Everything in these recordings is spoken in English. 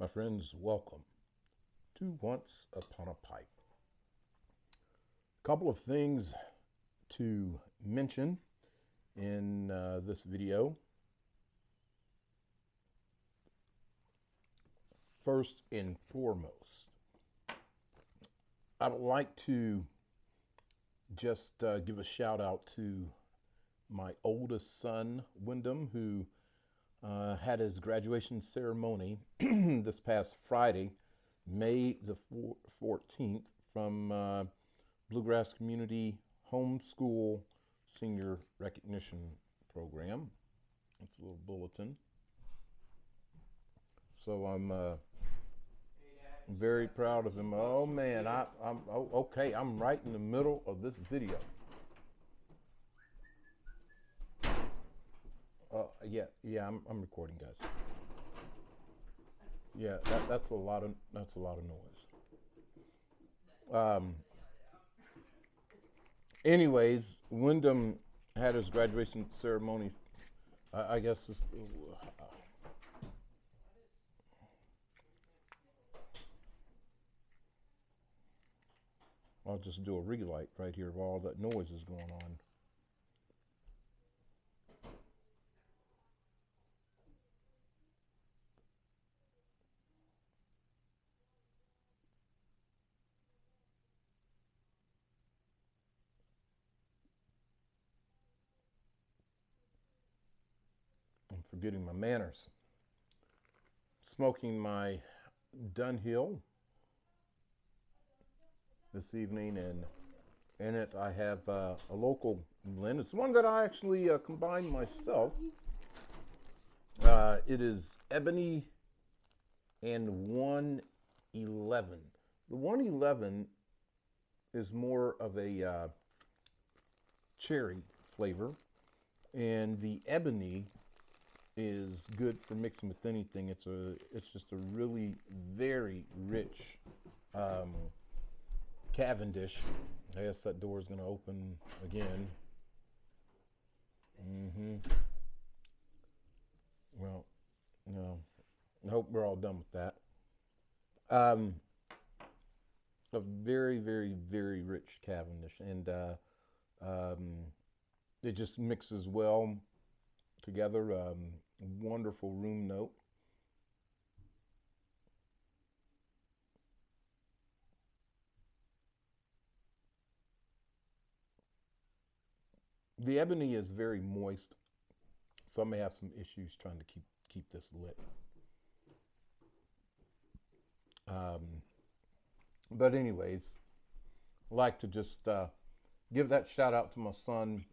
My friends, welcome to Once Upon a Pipe. A couple of things to mention in this video. First and foremost, I would like to just give a shout out to my oldest son, Wyndham, who had his graduation ceremony this past Friday, May the 14th, from Bluegrass Community Homeschool Senior Recognition Program. It's a little bulletin. So I'm very proud of him. Oh man, I'm okay. I'm right in the middle of this video. Yeah, I'm recording, guys. Yeah, that's a lot of noise. Anyways, Wyndham had his graduation ceremony. I guess this, I'll just do a relight right here while all that noise is going on. I'm forgetting my manners. Smoking my Dunhill this evening, and in it I have a local blend. It's one that I actually combined myself. It is Ebony and 111. The 111 is more of a cherry flavor, and the Ebony is good for mixing with anything. It's just a really very rich Cavendish. I guess that door is going to open again. Well, no, I hope we're all done with that. A very, very, very rich Cavendish, and it just mixes well together. Wonderful room note. The Ebony is very moist, so I may have some issues trying to keep this lit. But anyways, I'd like to just give that shout out to my son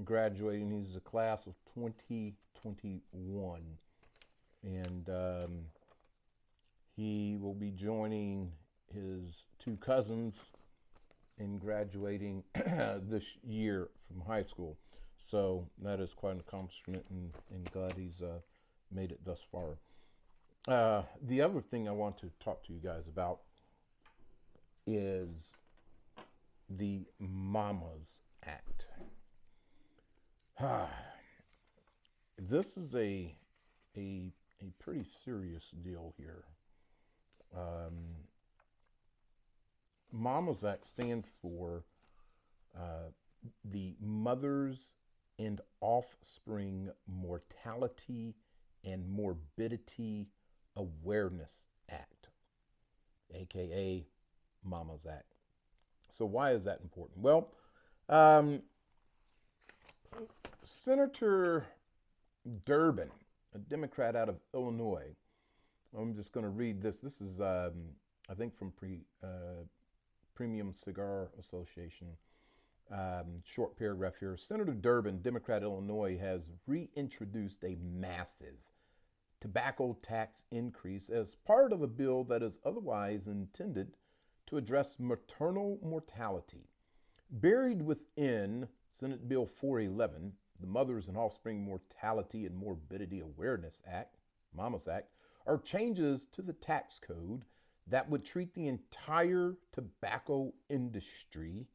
graduating. He's a class of 2021, and he will be joining his two cousins in graduating this year from high school. So that is quite an accomplishment, and glad he's made it thus far. The other thing I want to talk to you guys about is the MOMMAS Act. This is a pretty serious deal here. MOMMAS Act stands for the Mothers and Offspring Mortality and Morbidity Awareness Act, aka MOMMAS Act. So why is that important? Well, Senator Durbin, a Democrat out of Illinois, I'm just going to read this. This is, I think, from Premium Cigar Association. Short paragraph here. Senator Durbin, Democrat, Illinois, has reintroduced a massive tobacco tax increase as part of a bill that is otherwise intended to address maternal mortality. Buried within Senate Bill 411, the Mothers and Offspring Mortality and Morbidity Awareness Act, MOMMAS Act, are changes to the tax code that would treat the entire tobacco industry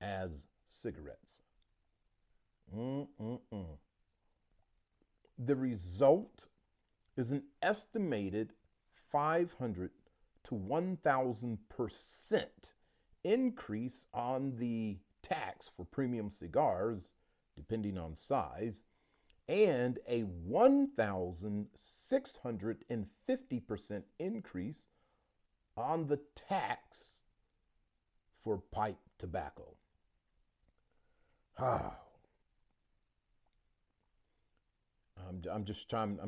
as cigarettes. The result is an estimated 500 to 1,000% increase on the tax for premium cigars, depending on size, and a 1,650% increase on the tax for pipe tobacco. I'm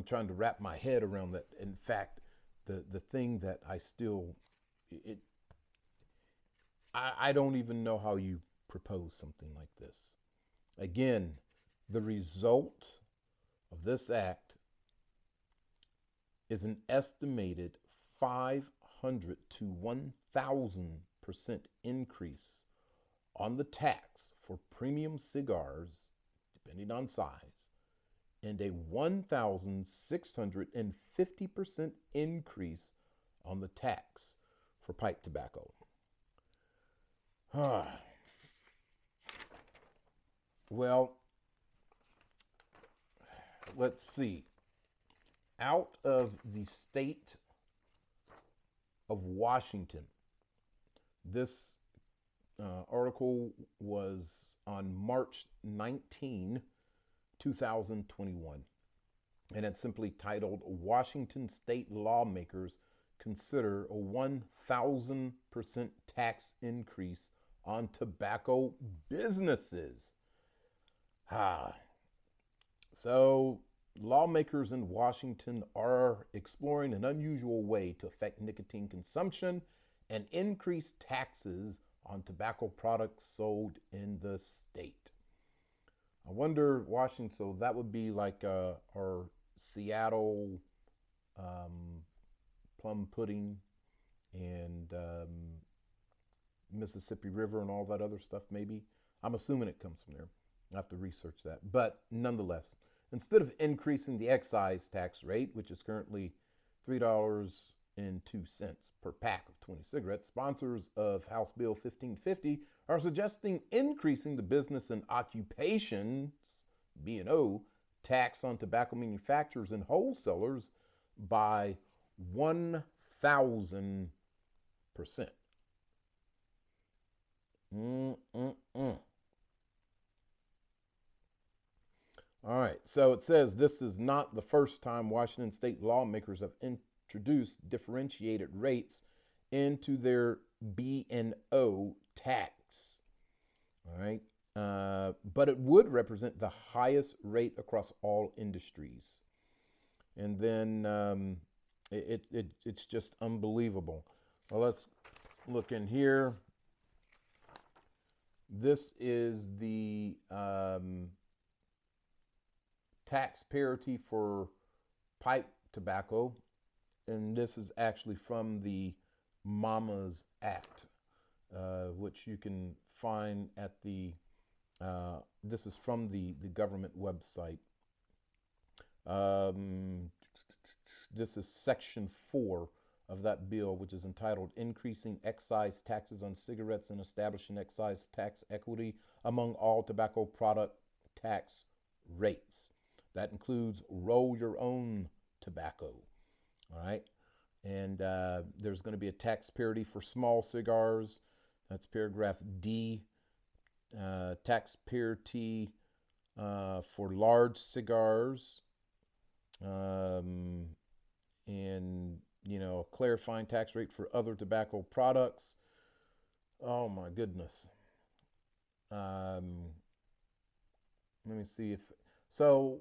trying to wrap my head around that. In fact, the thing that I don't even know how you propose something like this. Again, the result of this act is an estimated 500 to 1,000% increase on the tax for premium cigars, depending on size, and a 1,650% increase on the tax for pipe tobacco. Well, let's see. Out of the state of Washington, this article was on March 19, 2021, and it's simply titled, Washington State Lawmakers Consider a 1,000% Tax Increase on Tobacco Businesses. So lawmakers in Washington are exploring an unusual way to affect nicotine consumption and increase taxes on tobacco products sold in the state. I wonder, Washington, so that would be like our Seattle plum pudding and Mississippi River and all that other stuff, maybe. I'm assuming it comes from there. I have to research that. But nonetheless, instead of increasing the excise tax rate, which is currently $3.02 per pack of 20 cigarettes, sponsors of House Bill 1550 are suggesting increasing the business and occupations, B&O, tax on tobacco manufacturers and wholesalers by 1,000%. All right, so it says this is not the first time Washington state lawmakers have introduced differentiated rates into their B&O tax. All right, but it would represent the highest rate across all industries. And then it's just unbelievable. Well, let's look in here. This is the tax parity for pipe tobacco, and this is actually from the MOMMAS Act, which you can find at the, this is from the government website. This is section 4 of that bill, which is entitled Increasing Excise Taxes on Cigarettes and Establishing Excise Tax Equity Among All Tobacco Product Tax Rates. That includes roll your own tobacco, all right? And there's going to be a tax parity for small cigars. That's paragraph D. Tax parity for large cigars. And, you know, clarifying tax rate for other tobacco products. Oh, my goodness. Let me see if... So...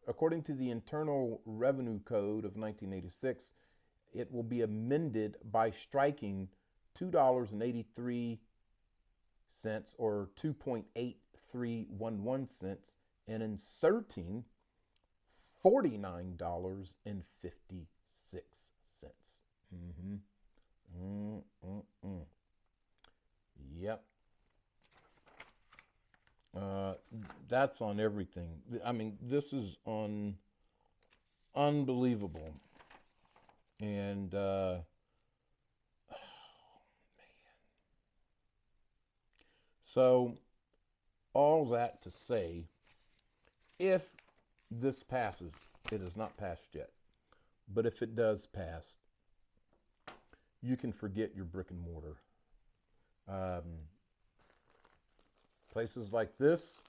according to the Internal Revenue Code of 1986, it will be amended by striking $2.83 or 2.8311 cents and inserting $49.56. Yep. That's on everything. I mean, this is on unbelievable. And oh, man. So all that to say, if this passes, it has not passed yet, But if it does pass, you can forget your brick and mortar. Um, Places like this,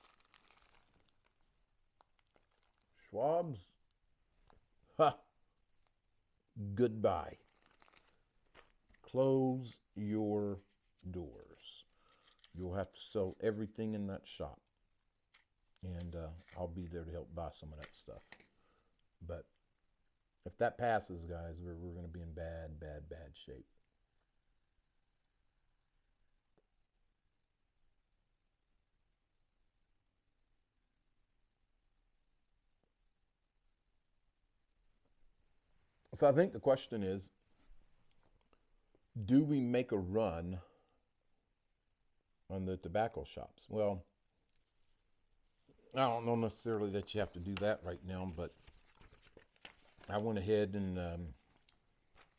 Schwab's, ha, goodbye. Close your doors. You'll have to sell everything in that shop. And I'll be there to help buy some of that stuff. But if that passes, guys, we're going to be in bad, bad, bad shape. So I think the question is, do we make a run on the tobacco shops? Well, I don't know necessarily that you have to do that right now, but I went ahead and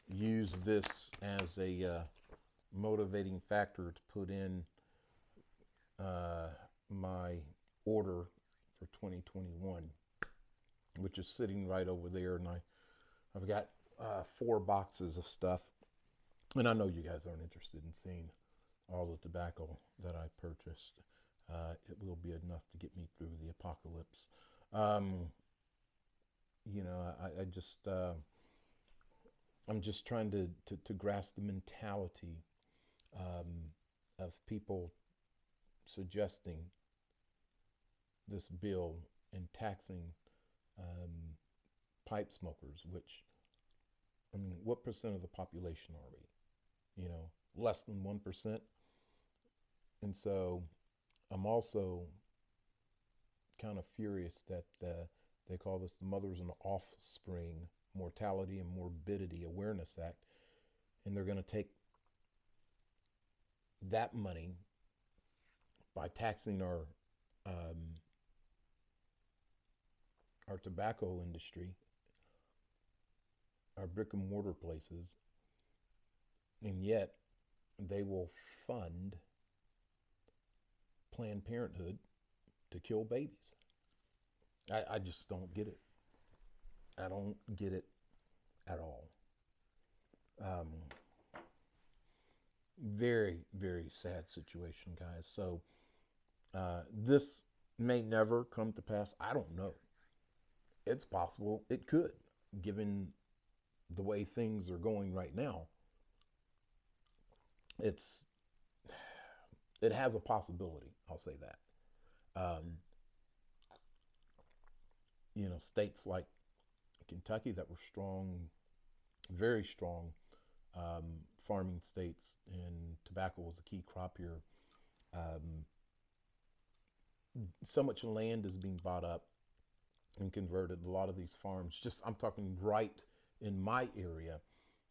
used this as a motivating factor to put in my order for 2021, which is sitting right over there, and I've got 4 boxes of stuff, and I know you guys aren't interested in seeing all the tobacco that I purchased. It will be enough to get me through the apocalypse. You know, I'm just trying to grasp the mentality of people suggesting this bill and taxing pipe smokers, which, I mean, what percent of the population are we? You know, less than 1%. And so I'm also kind of furious that they call this the Mothers and Offspring Mortality and Morbidity Awareness Act, and they're going to take that money by taxing our tobacco industry, our brick and mortar places, and yet they will fund Planned Parenthood to kill babies. I just don't get it. I don't get it at all. Very, very sad situation, guys. So this may never come to pass. I don't know. It's possible it could, given the way things are going right now. It has a possibility. I'll say that. You know, states like Kentucky that were strong, very strong farming states, and tobacco was a key crop here. Um, so much land is being bought up and converted. A lot of these farms, just I'm talking right in my area,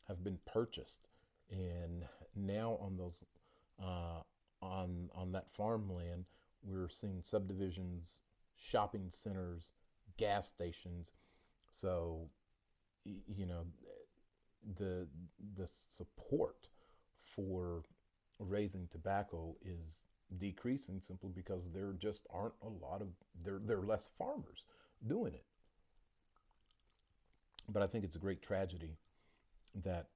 have been purchased, and now on those on that farmland, we're seeing subdivisions, shopping centers, gas stations. So you know, the support for raising tobacco is decreasing simply because there just aren't a lot of there are less farmers doing it. But I think it's a great tragedy that,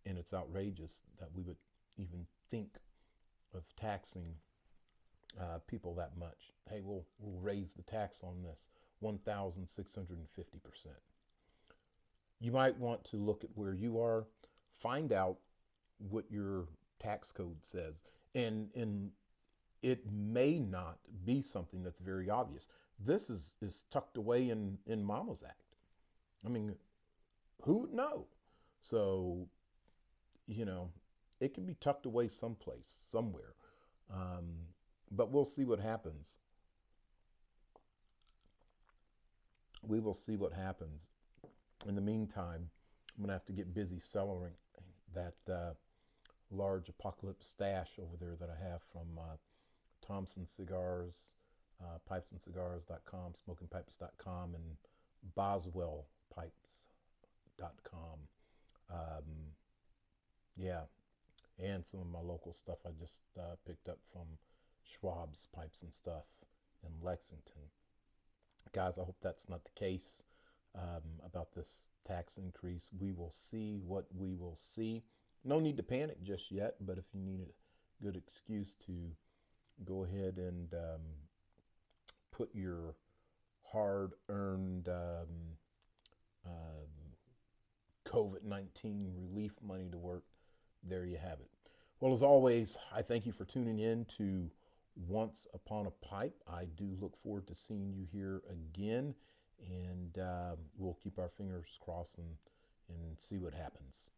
and it's outrageous that we would even think of taxing people that much. Hey, we'll raise the tax on this 1,650%. You might want to look at where you are, find out what your tax code says, and it may not be something that's very obvious. This is tucked away in MOMMAS Act. I mean, who would know? So, you know, it can be tucked away someplace, somewhere. But we'll see what happens. We will see what happens. In the meantime, I'm going to have to get busy selling that large apocalypse stash over there that I have from Thompson Cigars, pipesandcigars.com, smokingpipes.com, and boswellpipes.com. Yeah, and some of my local stuff I just picked up from Schwab's Pipes and Stuff in Lexington. Guys, I hope that's not the case. about this tax increase. We will see what we will see. No need to panic just yet, but if you need a good excuse to go ahead and put your hard-earned COVID-19 relief money to work, there you have it. Well, as always, I thank you for tuning in to Once Upon a Pipe. I do look forward to seeing you here again, and we'll keep our fingers crossed and see what happens.